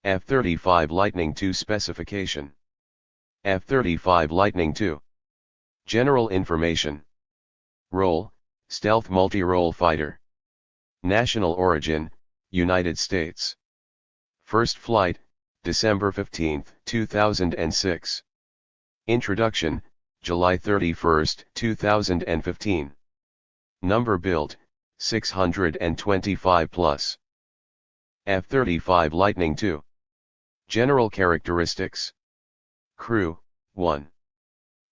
F-35 Lightning II Specification. F-35 Lightning II. General information. Role, Stealth Multi-Role Fighter. National origin, United States. First flight, December 15, 2006. Introduction, July 31, 2015. Number built, 625 plus. F-35 Lightning II. General characteristics. Crew, 1.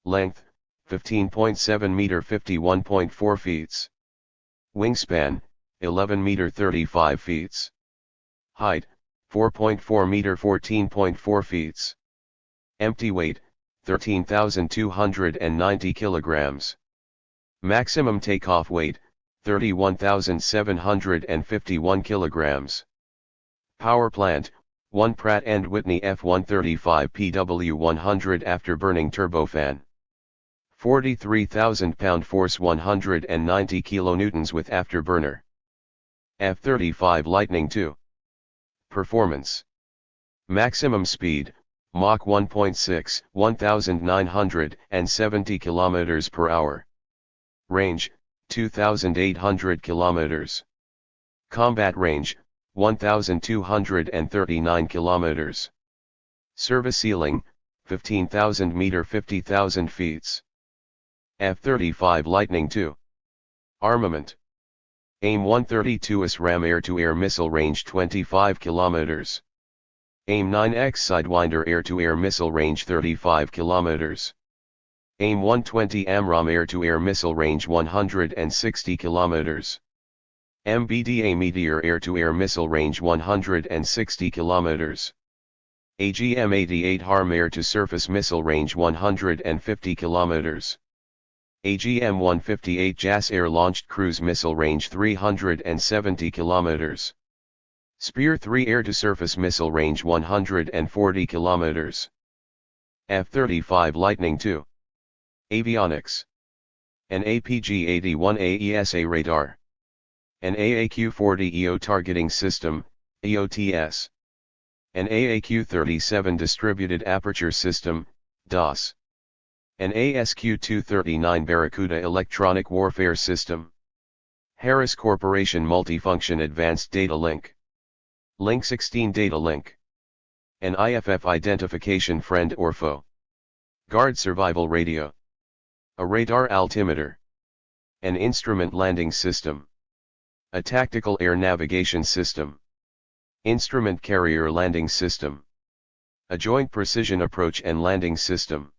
Length, 15.7 meter 51.4 feet. Wingspan, 11 meter 35 feet. Height, 4.4 meter 14.4 feet. Empty weight, 13,290 kilograms. Maximum takeoff weight, 31,751 kilograms. Power plant, 1 Pratt & Whitney F135 PW100 afterburning turbofan. 43,000 pound force 190 kilonewtons with afterburner. F-35 Lightning II. Performance. Maximum speed, Mach 1.6, 1,970 km per hour. Range, 2,800 km. Combat range, 1,239 km. Service ceiling, 15,000 meter 50,000 feet. F-35 Lightning II. Armament. AIM-132 ram air-to-air missile range 25 km. AIM-9X Sidewinder air-to-air missile range 35 km. AIM-120 AMRAAM air-to-air missile range 160 km. MBDA Meteor air-to-air missile range 160 km. AGM-88 HARM air-to-surface missile range 150 km. AGM-158 JAS air-launched cruise missile range 370 km. Spear-3 air-to-surface missile range 140 km. F-35 Lightning II. Avionics. An APG-81 AESA radar. An AAQ-40 EO targeting system, EOTS. An AAQ-37 distributed aperture system, DAS. An ASQ-239 Barracuda electronic warfare system. Harris Corporation Multifunction Advanced Data Link. Link 16 Data Link. An IFF identification friend or foe. Guard survival radio. A radar altimeter. An instrument landing system. A tactical air navigation system. Instrument carrier landing system. A joint precision approach and landing system.